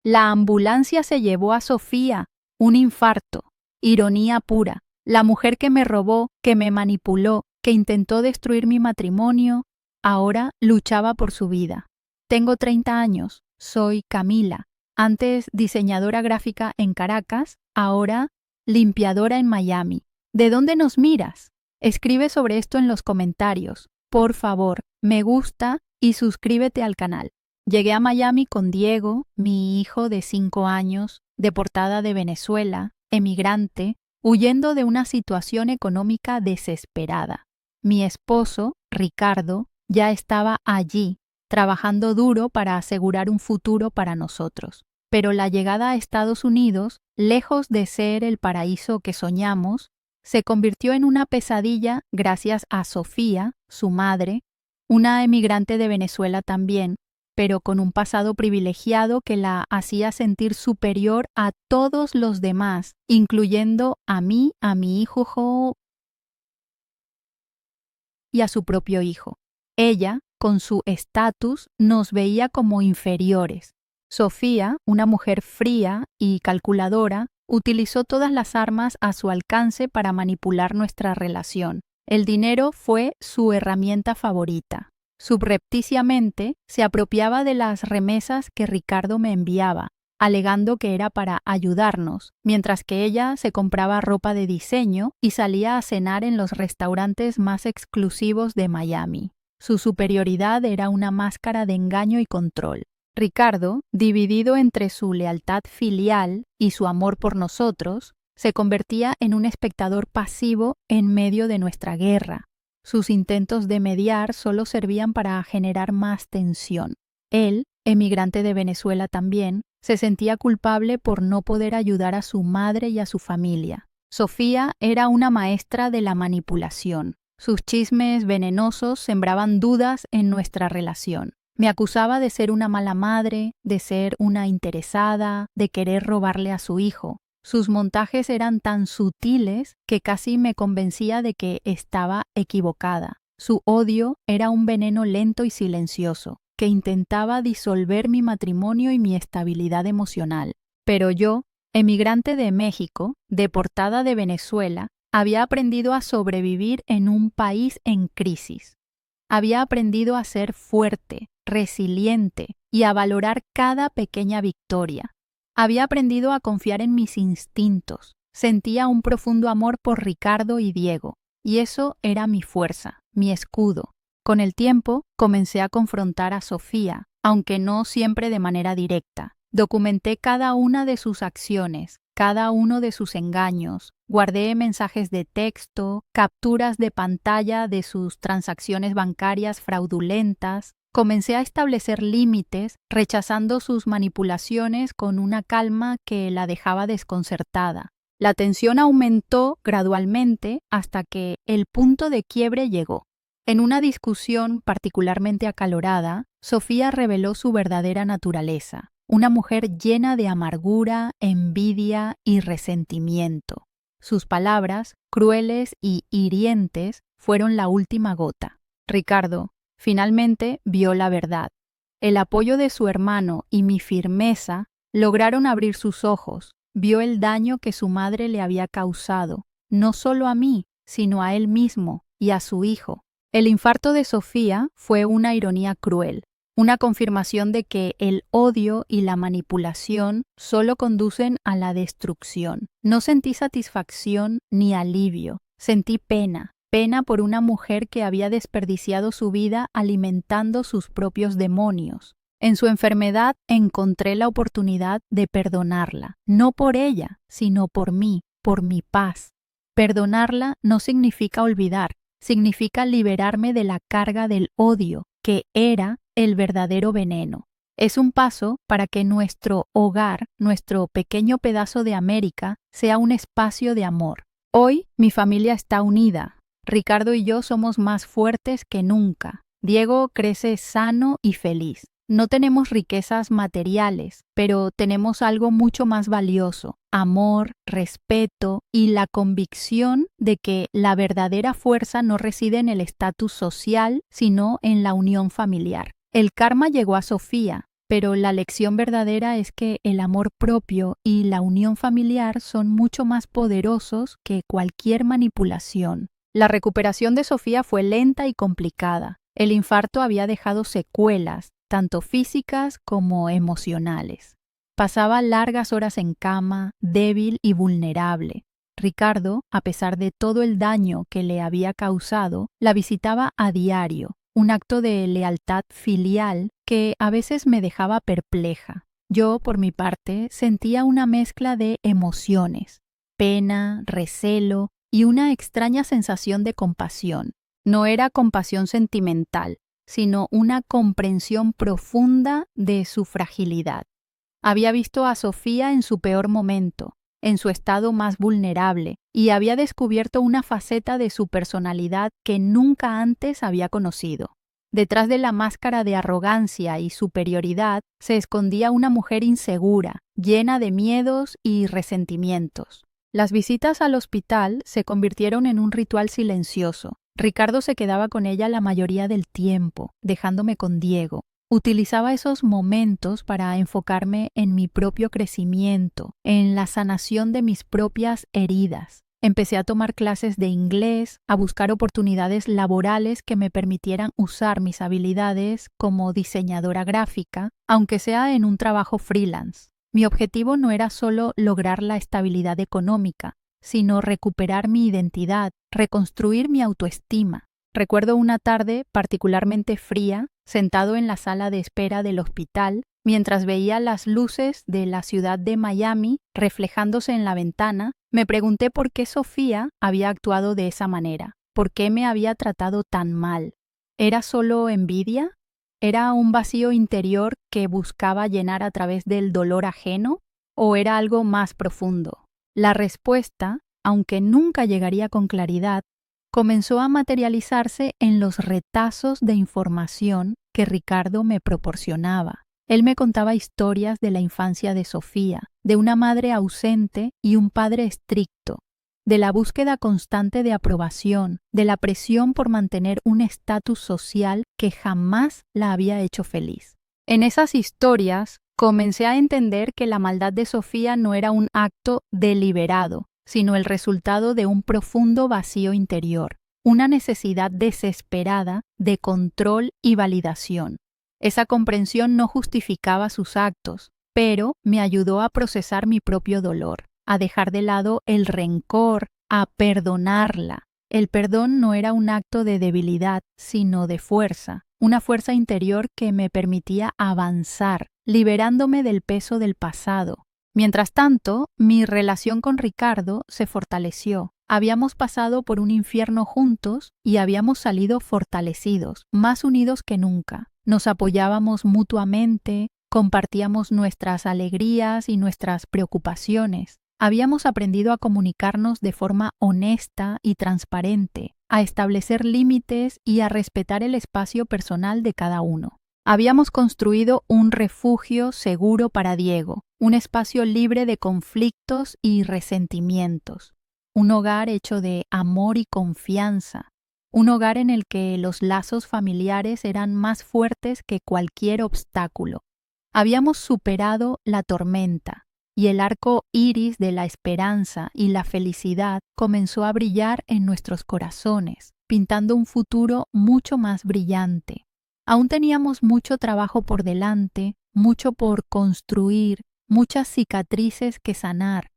La ambulancia se llevó a Sofía. Un infarto. Ironía pura. La mujer que me robó, que me manipuló, que intentó destruir mi matrimonio, ahora luchaba por su vida. Tengo 30 años. Soy Camila. Antes diseñadora gráfica en Caracas, ahora limpiadora en Miami. ¿De dónde nos miras? Escribe sobre esto en los comentarios. Por favor, me gusta y suscríbete al canal. Llegué a Miami con Diego, mi hijo de 5 años, deportada de Venezuela, emigrante, huyendo de una situación económica desesperada. Mi esposo, Ricardo, ya estaba allí, trabajando duro para asegurar un futuro para nosotros. Pero la llegada a Estados Unidos, lejos de ser el paraíso que soñamos, se convirtió en una pesadilla gracias a Sofía, su madre, una emigrante de Venezuela también, pero con un pasado privilegiado que la hacía sentir superior a todos los demás, incluyendo a mí, a mi hijo y a su propio hijo. Ella, con su estatus, nos veía como inferiores. Sofía, una mujer fría y calculadora, utilizó todas las armas a su alcance para manipular nuestra relación. El dinero fue su herramienta favorita. Subrepticiamente, se apropiaba de las remesas que Ricardo me enviaba, alegando que era para ayudarnos, mientras que ella se compraba ropa de diseño y salía a cenar en los restaurantes más exclusivos de Miami. Su superioridad era una máscara de engaño y control. Ricardo, dividido entre su lealtad filial y su amor por nosotros, se convertía en un espectador pasivo en medio de nuestra guerra. Sus intentos de mediar solo servían para generar más tensión. Él, emigrante de Venezuela también, se sentía culpable por no poder ayudar a su madre y a su familia. Sofía era una maestra de la manipulación. Sus chismes venenosos sembraban dudas en nuestra relación. Me acusaba de ser una mala madre, de ser una interesada, de querer robarle a su hijo. Sus montajes eran tan sutiles que casi me convencía de que estaba equivocada. Su odio era un veneno lento y silencioso, que intentaba disolver mi matrimonio y mi estabilidad emocional. Pero yo, emigrante de México, deportada de Venezuela, había aprendido a sobrevivir en un país en crisis. Había aprendido a ser fuerte, resiliente y a valorar cada pequeña victoria. Había aprendido a confiar en mis instintos. Sentía un profundo amor por Ricardo y Diego, y eso era mi fuerza, mi escudo. Con el tiempo, comencé a confrontar a Sofía, aunque no siempre de manera directa. Documenté cada una de sus acciones, cada uno de sus engaños. Guardé mensajes de texto, capturas de pantalla de sus transacciones bancarias fraudulentas. Comencé a establecer límites, rechazando sus manipulaciones con una calma que la dejaba desconcertada. La tensión aumentó gradualmente hasta que el punto de quiebre llegó. En una discusión particularmente acalorada, Sofía reveló su verdadera naturaleza, una mujer llena de amargura, envidia y resentimiento. Sus palabras, crueles y hirientes, fueron la última gota. Ricardo finalmente vio la verdad. El apoyo de su hermano y mi firmeza lograron abrir sus ojos. Vio el daño que su madre le había causado, no solo a mí, sino a él mismo y a su hijo. El infarto de Sofía fue una ironía cruel, una confirmación de que el odio y la manipulación solo conducen a la destrucción. No sentí satisfacción ni alivio, sentí pena. Pena por una mujer que había desperdiciado su vida alimentando sus propios demonios. En su enfermedad encontré la oportunidad de perdonarla, no por ella, sino por mí, por mi paz. Perdonarla no significa olvidar, significa liberarme de la carga del odio, que era el verdadero veneno. Es un paso para que nuestro hogar, nuestro pequeño pedazo de América, sea un espacio de amor. Hoy mi familia está unida. Ricardo y yo somos más fuertes que nunca. Diego crece sano y feliz. No tenemos riquezas materiales, pero tenemos algo mucho más valioso: amor, respeto y la convicción de que la verdadera fuerza no reside en el estatus social, sino en la unión familiar. El karma llegó a Sofía. pero la lección verdadera es que el amor propio y la unión familiar son mucho más poderosos que cualquier manipulación. La recuperación de Sofía fue lenta y complicada. El infarto había dejado secuelas, tanto físicas como emocionales. Pasaba largas horas en cama, débil y vulnerable. Ricardo, a pesar de todo el daño que le había causado, la visitaba a diario, un acto de lealtad filial que a veces me dejaba perpleja. Yo, por mi parte, sentía una mezcla de emociones, pena, recelo y una extraña sensación de compasión. No era compasión sentimental, sino una comprensión profunda de su fragilidad. Había visto a Sofía en su peor momento, en su estado más vulnerable, y había descubierto una faceta de su personalidad que nunca antes había conocido. Detrás de la máscara de arrogancia y superioridad se escondía una mujer insegura, llena de miedos y resentimientos. Las visitas al hospital se convirtieron en un ritual silencioso. Ricardo se quedaba con ella la mayoría del tiempo, dejándome con Diego. Utilizaba esos momentos para enfocarme en mi propio crecimiento, en la sanación de mis propias heridas. Empecé a tomar clases de inglés, a buscar oportunidades laborales que me permitieran usar mis habilidades como diseñadora gráfica, aunque sea en un trabajo freelance. Mi objetivo no era solo lograr la estabilidad económica, sino recuperar mi identidad, reconstruir mi autoestima. Recuerdo una tarde particularmente fría, sentado en la sala de espera del hospital, mientras veía las luces de la ciudad de Miami reflejándose en la ventana, me pregunté por qué Sofía había actuado de esa manera, por qué me había tratado tan mal. ¿Era solo envidia? ¿Era un vacío interior que buscaba llenar a través del dolor ajeno? ¿O era algo más profundo? La respuesta, aunque nunca llegaría con claridad, comenzó a materializarse en los retazos de información que Ricardo me proporcionaba. Él me contaba historias de la infancia de Sofía, de una madre ausente y un padre estricto, de la búsqueda constante de aprobación, de la presión por mantener un estatus social que jamás la había hecho feliz. En esas historias comencé a entender que la maldad de Sofía no era un acto deliberado, sino el resultado de un profundo vacío interior, una necesidad desesperada de control y validación. Esa comprensión no justificaba sus actos, pero me ayudó a procesar mi propio dolor, a dejar de lado el rencor, a perdonarla. El perdón no era un acto de debilidad, sino de fuerza, una fuerza interior que me permitía avanzar, liberándome del peso del pasado. Mientras tanto, mi relación con Ricardo se fortaleció. Habíamos pasado por un infierno juntos y habíamos salido fortalecidos, más unidos que nunca. Nos apoyábamos mutuamente, compartíamos nuestras alegrías y nuestras preocupaciones. Habíamos aprendido a comunicarnos de forma honesta y transparente, a establecer límites y a respetar el espacio personal de cada uno. Habíamos construido un refugio seguro para Diego, un espacio libre de conflictos y resentimientos, un hogar hecho de amor y confianza, un hogar en el que los lazos familiares eran más fuertes que cualquier obstáculo. Habíamos superado la tormenta y el arco iris de la esperanza y la felicidad comenzó a brillar en nuestros corazones, pintando un futuro mucho más brillante. Aún teníamos mucho trabajo por delante, mucho por construir, muchas cicatrices que sanar,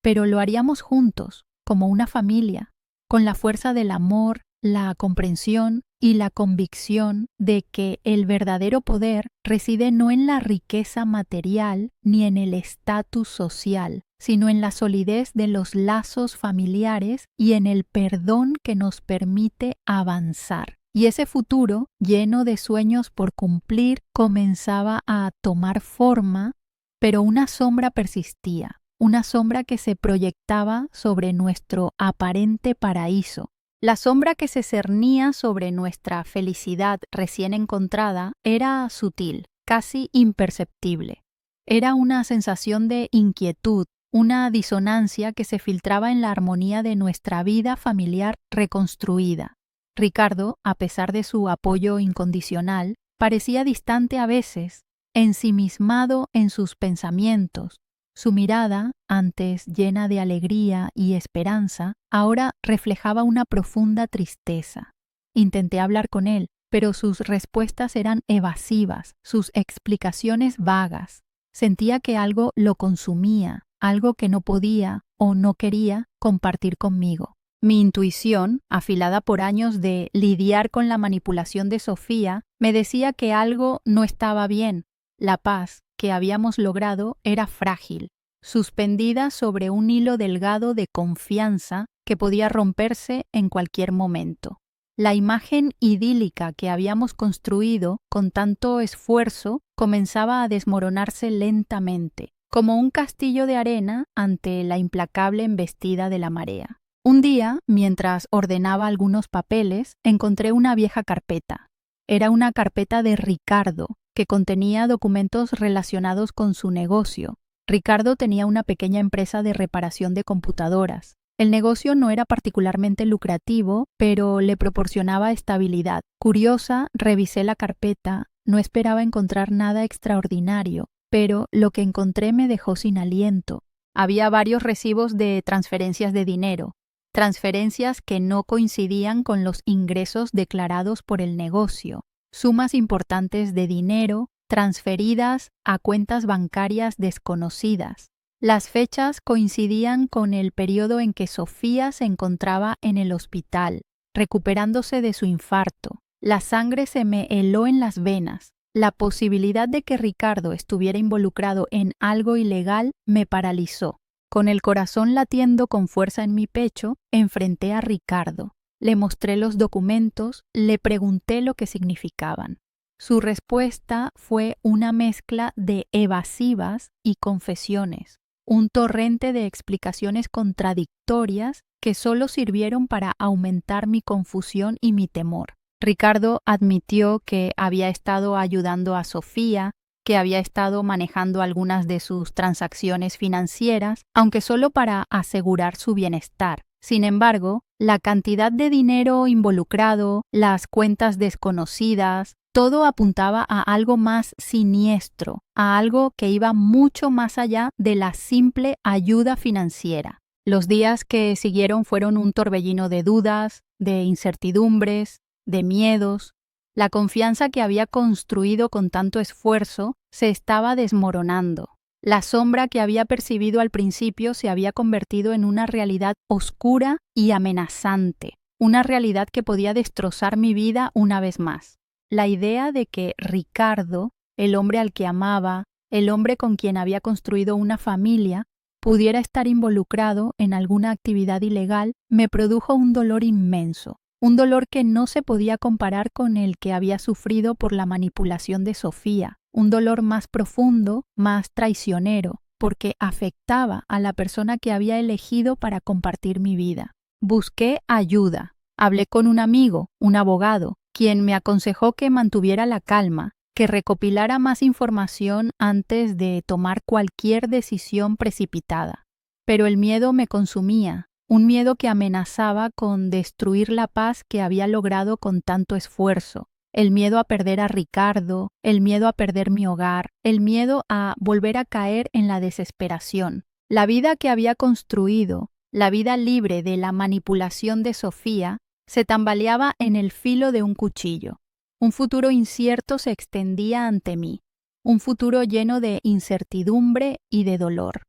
pero lo haríamos juntos, como una familia, con la fuerza del amor, la comprensión y la convicción de que el verdadero poder reside no en la riqueza material ni en el estatus social, sino en la solidez de los lazos familiares y en el perdón que nos permite avanzar. Y ese futuro, lleno de sueños por cumplir, comenzaba a tomar forma, pero una sombra persistía, una sombra que se proyectaba sobre nuestro aparente paraíso. La sombra que se cernía sobre nuestra felicidad recién encontrada era sutil, casi imperceptible. Era una sensación de inquietud, una disonancia que se filtraba en la armonía de nuestra vida familiar reconstruida. Ricardo, a pesar de su apoyo incondicional, parecía distante a veces, ensimismado en sus pensamientos. Su mirada, antes llena de alegría y esperanza, ahora reflejaba una profunda tristeza. Intenté hablar con él, pero sus respuestas eran evasivas, sus explicaciones vagas. Sentía que algo lo consumía, algo que no podía o no quería compartir conmigo. Mi intuición, afilada por años de lidiar con la manipulación de Sofía, me decía que algo no estaba bien. La paz que habíamos logrado era frágil, suspendida sobre un hilo delgado de confianza que podía romperse en cualquier momento. La imagen idílica que habíamos construido con tanto esfuerzo comenzaba a desmoronarse lentamente, como un castillo de arena ante la implacable embestida de la marea. Un día, mientras ordenaba algunos papeles, encontré una vieja carpeta. Era una carpeta de Ricardo, que contenía documentos relacionados con su negocio. Ricardo tenía una pequeña empresa de reparación de computadoras. El negocio no era particularmente lucrativo, pero le proporcionaba estabilidad. Curiosa, revisé la carpeta. No esperaba encontrar nada extraordinario, pero lo que encontré me dejó sin aliento. Había varios recibos de transferencias de dinero, transferencias que no coincidían con los ingresos declarados por el negocio, sumas importantes de dinero transferidas a cuentas bancarias desconocidas. Las fechas coincidían con el periodo en que Sofía se encontraba en el hospital, recuperándose de su infarto. La sangre se me heló en las venas. La posibilidad de que Ricardo estuviera involucrado en algo ilegal me paralizó. Con el corazón latiendo con fuerza en mi pecho, enfrenté a Ricardo. Le mostré los documentos, le pregunté lo que significaban. Su respuesta fue una mezcla de evasivas y confesiones, un torrente de explicaciones contradictorias que solo sirvieron para aumentar mi confusión y mi temor. Ricardo admitió que había estado ayudando a Sofía, que había estado manejando algunas de sus transacciones financieras, aunque solo para asegurar su bienestar. Sin embargo, la cantidad de dinero involucrado, las cuentas desconocidas, todo apuntaba a algo más siniestro, a algo que iba mucho más allá de la simple ayuda financiera. Los días que siguieron fueron un torbellino de dudas, de incertidumbres, de miedos. La confianza que había construido con tanto esfuerzo se estaba desmoronando. La sombra que había percibido al principio se había convertido en una realidad oscura y amenazante, una realidad que podía destrozar mi vida una vez más. La idea de que Ricardo, el hombre al que amaba, el hombre con quien había construido una familia, pudiera estar involucrado en alguna actividad ilegal, me produjo un dolor inmenso, un dolor que no se podía comparar con el que había sufrido por la manipulación de Sofía, un dolor más profundo, más traicionero, porque afectaba a la persona que había elegido para compartir mi vida. Busqué ayuda, hablé con un amigo, un abogado, quien me aconsejó que mantuviera la calma, que recopilara más información antes de tomar cualquier decisión precipitada. Pero el miedo me consumía, un miedo que amenazaba con destruir la paz que había logrado con tanto esfuerzo, el miedo a perder a Ricardo, el miedo a perder mi hogar, el miedo a volver a caer en la desesperación. La vida que había construido, la vida libre de la manipulación de Sofía, se tambaleaba en el filo de un cuchillo. Un futuro incierto se extendía ante mí, un futuro lleno de incertidumbre y de dolor.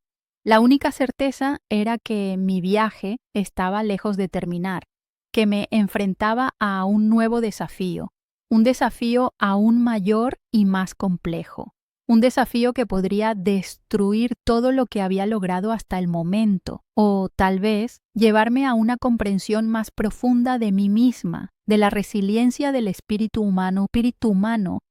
La única certeza era que mi viaje estaba lejos de terminar, que me enfrentaba a un nuevo desafío, un desafío aún mayor y más complejo, un desafío que podría destruir todo lo que había logrado hasta el momento, o tal vez llevarme a una comprensión más profunda de mí misma, de la resiliencia del espíritu humano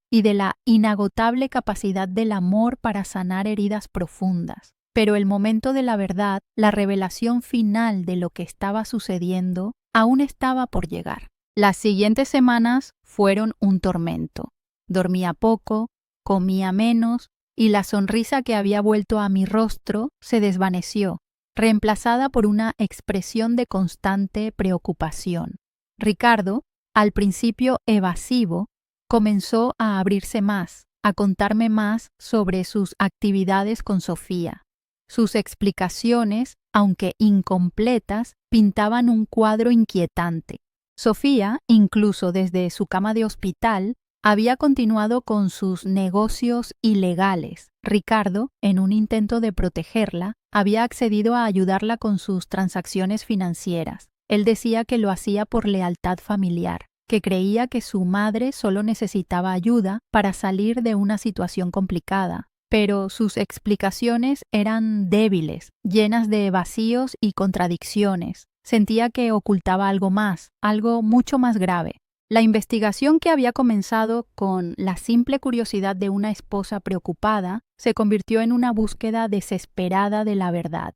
y de la inagotable capacidad del amor para sanar heridas profundas. Pero el momento de la verdad, la revelación final de lo que estaba sucediendo, aún estaba por llegar. Las siguientes semanas fueron un tormento. Dormía poco, comía menos, y la sonrisa que había vuelto a mi rostro se desvaneció, reemplazada por una expresión de constante preocupación. Ricardo, al principio evasivo, comenzó a abrirse más, a contarme más sobre sus actividades con Sofía. Sus explicaciones, aunque incompletas, pintaban un cuadro inquietante. Sofía, incluso desde su cama de hospital, había continuado con sus negocios ilegales. Ricardo, en un intento de protegerla, había accedido a ayudarla con sus transacciones financieras. Él decía que lo hacía por lealtad familiar, que creía que su madre solo necesitaba ayuda para salir de una situación complicada. Pero sus explicaciones eran débiles, llenas de vacíos y contradicciones. Sentía que ocultaba algo más, algo mucho más grave. La investigación que había comenzado con la simple curiosidad de una esposa preocupada se convirtió en una búsqueda desesperada de la verdad.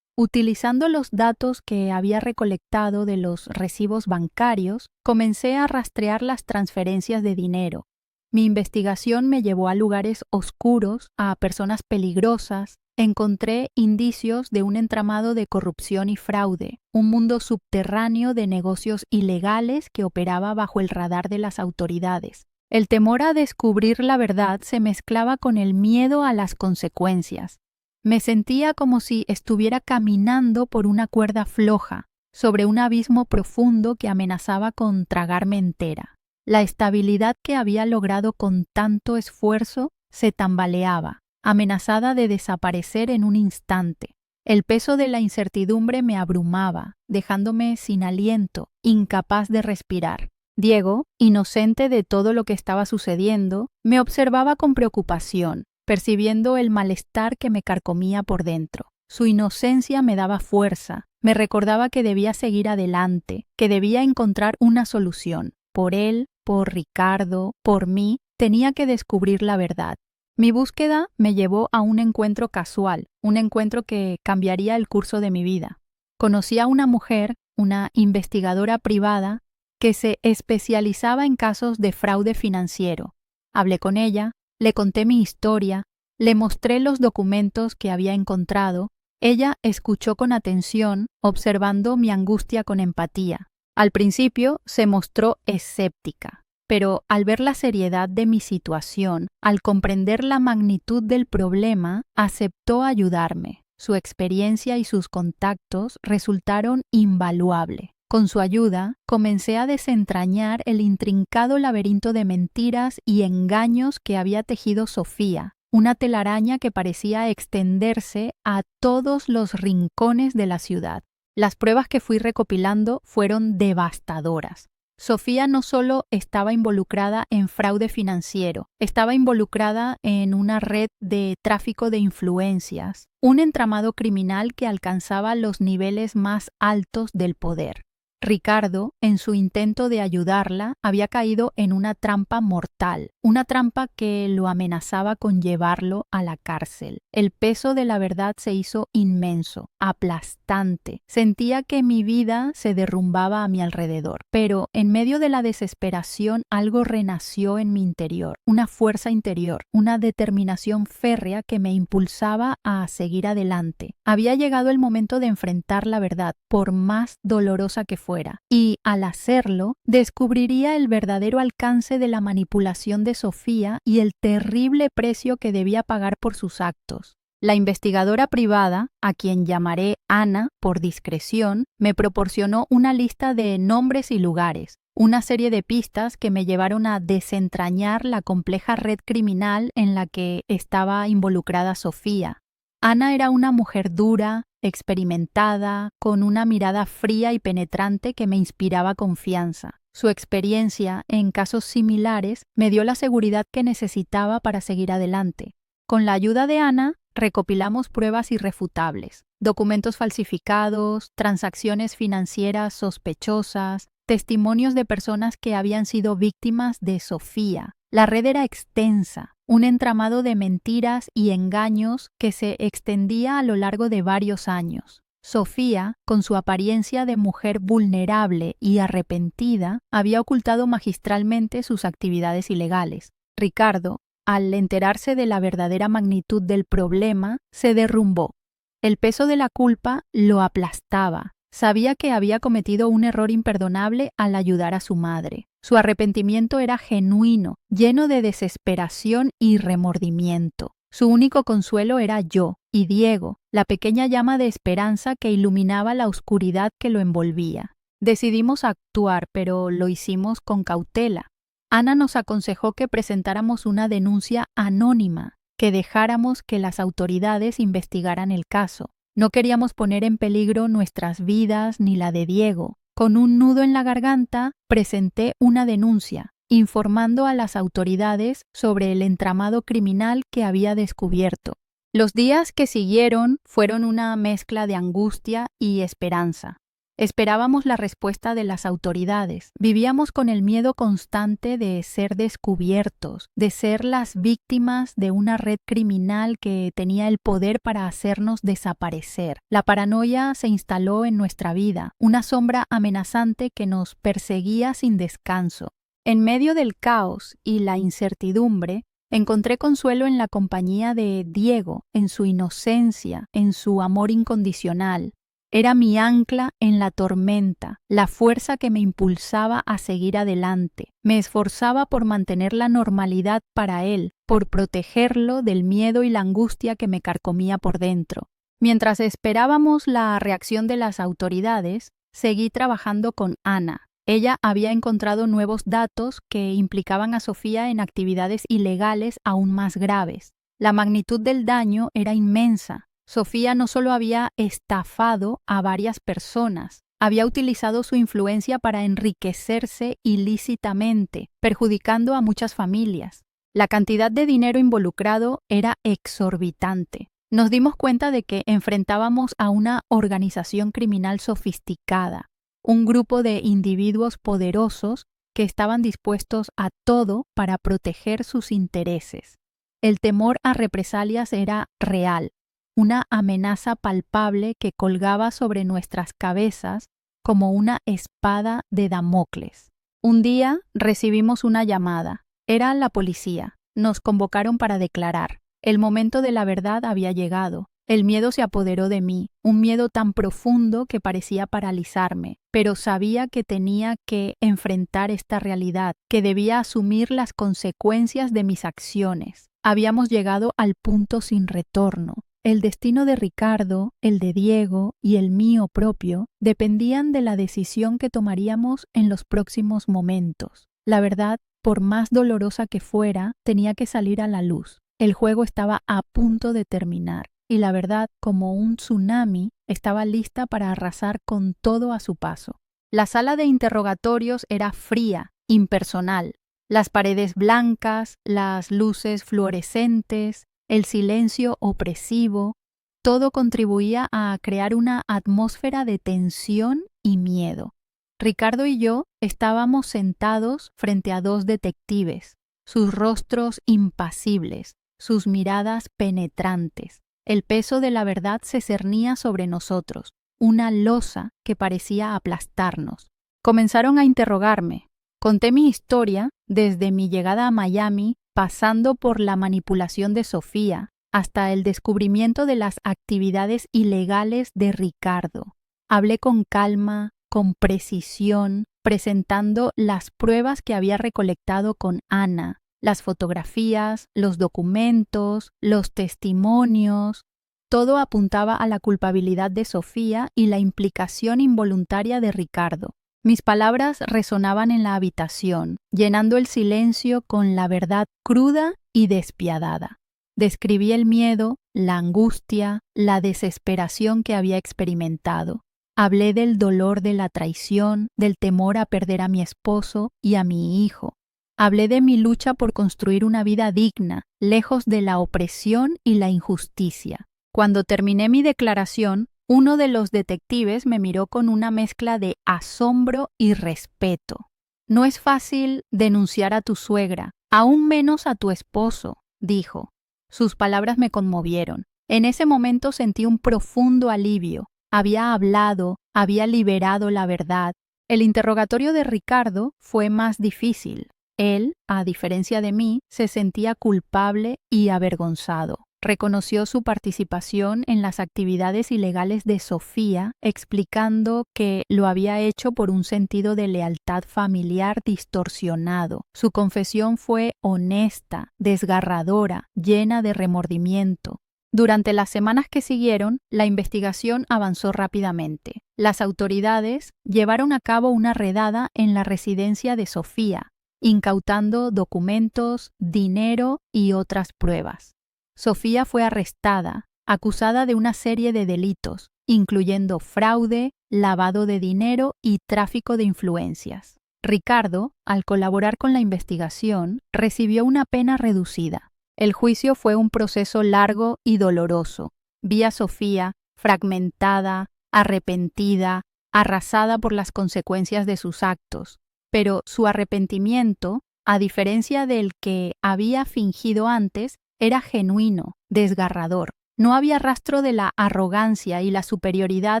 Utilizando los datos que había recolectado de los recibos bancarios, comencé a rastrear las transferencias de dinero. Mi investigación me llevó a lugares oscuros, a personas peligrosas. Encontré indicios de un entramado de corrupción y fraude, un mundo subterráneo de negocios ilegales que operaba bajo el radar de las autoridades. El temor a descubrir la verdad se mezclaba con el miedo a las consecuencias. Me sentía como si estuviera caminando por una cuerda floja, sobre un abismo profundo que amenazaba con tragarme entera. La estabilidad que había logrado con tanto esfuerzo se tambaleaba, amenazada de desaparecer en un instante. El peso de la incertidumbre me abrumaba, dejándome sin aliento, incapaz de respirar. Diego, inocente de todo lo que estaba sucediendo, me observaba con preocupación, percibiendo el malestar que me carcomía por dentro. Su inocencia me daba fuerza, me recordaba que debía seguir adelante, que debía encontrar una solución. Por él, por Ricardo, por mí, tenía que descubrir la verdad. Mi búsqueda me llevó a un encuentro casual, un encuentro que cambiaría el curso de mi vida. Conocí a una mujer, una investigadora privada, que se especializaba en casos de fraude financiero. Hablé con ella, le conté mi historia, le mostré los documentos que había encontrado. Ella escuchó con atención, observando mi angustia con empatía. Al principio se mostró escéptica, pero al ver la seriedad de mi situación, al comprender la magnitud del problema, aceptó ayudarme. Su experiencia y sus contactos resultaron invaluables. Con su ayuda, comencé a desentrañar el intrincado laberinto de mentiras y engaños que había tejido Sofía, una telaraña que parecía extenderse a todos los rincones de la ciudad. Las pruebas que fui recopilando fueron devastadoras. Sofía no solo estaba involucrada en fraude financiero, estaba involucrada en una red de tráfico de influencias, un entramado criminal que alcanzaba los niveles más altos del poder. Ricardo, en su intento de ayudarla, había caído en una trampa mortal, una trampa que lo amenazaba con llevarlo a la cárcel. El peso de la verdad se hizo inmenso, aplastante. Sentía que mi vida se derrumbaba a mi alrededor. Pero en medio de la desesperación algo renació en mi interior, una fuerza interior, una determinación férrea que me impulsaba a seguir adelante. Había llegado el momento de enfrentar la verdad, por más dolorosa que fuera. Y al hacerlo, descubriría el verdadero alcance de la manipulación de Sofía y el terrible precio que debía pagar por sus actos. La investigadora privada, a quien llamaré Ana por discreción, me proporcionó una lista de nombres y lugares, una serie de pistas que me llevaron a desentrañar la compleja red criminal en la que estaba involucrada Sofía. Ana era una mujer dura, experimentada, con una mirada fría y penetrante que me inspiraba confianza. Su experiencia en casos similares me dio la seguridad que necesitaba para seguir adelante. Con la ayuda de Ana, recopilamos pruebas irrefutables, documentos falsificados, transacciones financieras sospechosas, testimonios de personas que habían sido víctimas de Sofía. La red era extensa, un entramado de mentiras y engaños que se extendía a lo largo de varios años. Sofía, con su apariencia de mujer vulnerable y arrepentida, había ocultado magistralmente sus actividades ilegales. Ricardo, al enterarse de la verdadera magnitud del problema, se derrumbó. El peso de la culpa lo aplastaba. Sabía que había cometido un error imperdonable al ayudar a su madre. Su arrepentimiento era genuino, lleno de desesperación y remordimiento. Su único consuelo era yo y Diego, la pequeña llama de esperanza que iluminaba la oscuridad que lo envolvía. Decidimos actuar, pero lo hicimos con cautela. Ana nos aconsejó que presentáramos una denuncia anónima, que dejáramos que las autoridades investigaran el caso. No queríamos poner en peligro nuestras vidas ni la de Diego. Con un nudo en la garganta, presenté una denuncia, informando a las autoridades sobre el entramado criminal que había descubierto. Los días que siguieron fueron una mezcla de angustia y esperanza. Esperábamos la respuesta de las autoridades. Vivíamos con el miedo constante de ser descubiertos, de ser las víctimas de una red criminal que tenía el poder para hacernos desaparecer. La paranoia se instaló en nuestra vida, una sombra amenazante que nos perseguía sin descanso. En medio del caos y la incertidumbre, encontré consuelo en la compañía de Diego, en su inocencia, en su amor incondicional. Era mi ancla en la tormenta, la fuerza que me impulsaba a seguir adelante. Me esforzaba por mantener la normalidad para él, por protegerlo del miedo y la angustia que me carcomía por dentro. Mientras esperábamos la reacción de las autoridades, seguí trabajando con Ana. Ella había encontrado nuevos datos que implicaban a Sofía en actividades ilegales aún más graves. La magnitud del daño era inmensa. Sofía no solo había estafado a varias personas, había utilizado su influencia para enriquecerse ilícitamente, perjudicando a muchas familias. La cantidad de dinero involucrado era exorbitante. Nos dimos cuenta de que enfrentábamos a una organización criminal sofisticada, un grupo de individuos poderosos que estaban dispuestos a todo para proteger sus intereses. El temor a represalias era real. Una amenaza palpable que colgaba sobre nuestras cabezas como una espada de Damocles. Un día recibimos una llamada. Era la policía. Nos convocaron para declarar. El momento de la verdad había llegado. El miedo se apoderó de mí, un miedo tan profundo que parecía paralizarme, pero sabía que tenía que enfrentar esta realidad, que debía asumir las consecuencias de mis acciones. Habíamos llegado al punto sin retorno. El destino de Ricardo, el de Diego y el mío propio dependían de la decisión que tomaríamos en los próximos momentos. La verdad, por más dolorosa que fuera, tenía que salir a la luz. El juego estaba a punto de terminar y la verdad, como un tsunami, estaba lista para arrasar con todo a su paso. La sala de interrogatorios era fría, impersonal. Las paredes blancas, las luces fluorescentes, el silencio opresivo, todo contribuía a crear una atmósfera de tensión y miedo. Ricardo y yo estábamos sentados frente a dos detectives, sus rostros impasibles, sus miradas penetrantes. El peso de la verdad se cernía sobre nosotros, una losa que parecía aplastarnos. Comenzaron a interrogarme. Conté mi historia desde mi llegada a Miami, pasando por la manipulación de Sofía, hasta el descubrimiento de las actividades ilegales de Ricardo. Hablé con calma, con precisión, presentando las pruebas que había recolectado con Ana, las fotografías, los documentos, los testimonios. Todo apuntaba a la culpabilidad de Sofía y la implicación involuntaria de Ricardo. Mis palabras resonaban en la habitación, llenando el silencio con la verdad cruda y despiadada. Describí el miedo, la angustia, la desesperación que había experimentado. Hablé del dolor de la traición, del temor a perder a mi esposo y a mi hijo. Hablé de mi lucha por construir una vida digna, lejos de la opresión y la injusticia. Cuando terminé mi declaración, uno de los detectives me miró con una mezcla de asombro y respeto. No es fácil denunciar a tu suegra, aún menos a tu esposo, dijo. Sus palabras me conmovieron. En ese momento sentí un profundo alivio. Había hablado, había liberado la verdad. El interrogatorio de Ricardo fue más difícil. Él, a diferencia de mí, se sentía culpable y avergonzado. reconoció su participación en las actividades ilegales de Sofía, explicando que lo había hecho por un sentido de lealtad familiar distorsionado. Su confesión fue honesta, desgarradora, llena de remordimiento. Durante las semanas que siguieron, la investigación avanzó rápidamente. Las autoridades llevaron a cabo una redada en la residencia de Sofía, incautando documentos, dinero y otras pruebas. Sofía fue arrestada, acusada de una serie de delitos, incluyendo fraude, lavado de dinero y tráfico de influencias. Ricardo, al colaborar con la investigación, recibió una pena reducida. El juicio fue un proceso largo y doloroso. Vi a Sofía fragmentada, arrepentida, arrasada por las consecuencias de sus actos, pero su arrepentimiento, a diferencia del que había fingido antes, era genuino, desgarrador. No había rastro de la arrogancia y la superioridad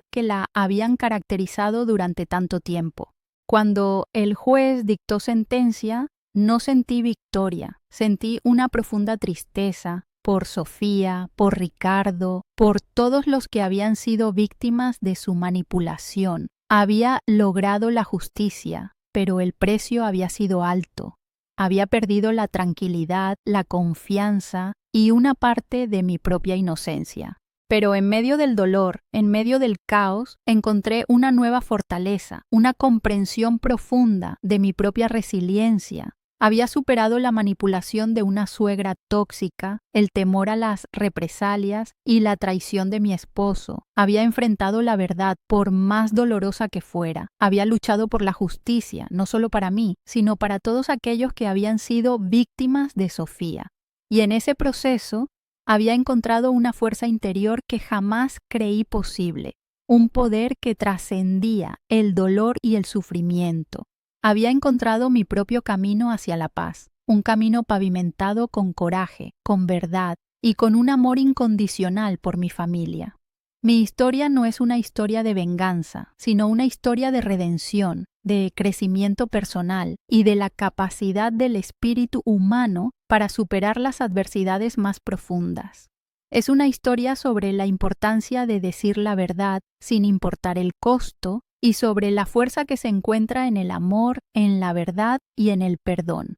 que la habían caracterizado durante tanto tiempo. Cuando el juez dictó sentencia, no sentí victoria, sentí una profunda tristeza por Sofía, por Ricardo, por todos los que habían sido víctimas de su manipulación. Había logrado la justicia, pero el precio había sido alto. Había perdido la tranquilidad, la confianza y una parte de mi propia inocencia. Pero en medio del dolor, en medio del caos, encontré una nueva fortaleza, una comprensión profunda de mi propia resiliencia. Había superado la manipulación de una suegra tóxica, el temor a las represalias y la traición de mi esposo. Había enfrentado la verdad, por más dolorosa que fuera. Había luchado por la justicia, no solo para mí, sino para todos aquellos que habían sido víctimas de Sofía. Y en ese proceso había encontrado una fuerza interior que jamás creí posible, un poder que trascendía el dolor y el sufrimiento. Había encontrado mi propio camino hacia la paz, un camino pavimentado con coraje, con verdad y con un amor incondicional por mi familia. Mi historia no es una historia de venganza, sino una historia de redención, de crecimiento personal y de la capacidad del espíritu humano para superar las adversidades más profundas. Es una historia sobre la importancia de decir la verdad sin importar el costo y sobre la fuerza que se encuentra en el amor, en la verdad y en el perdón.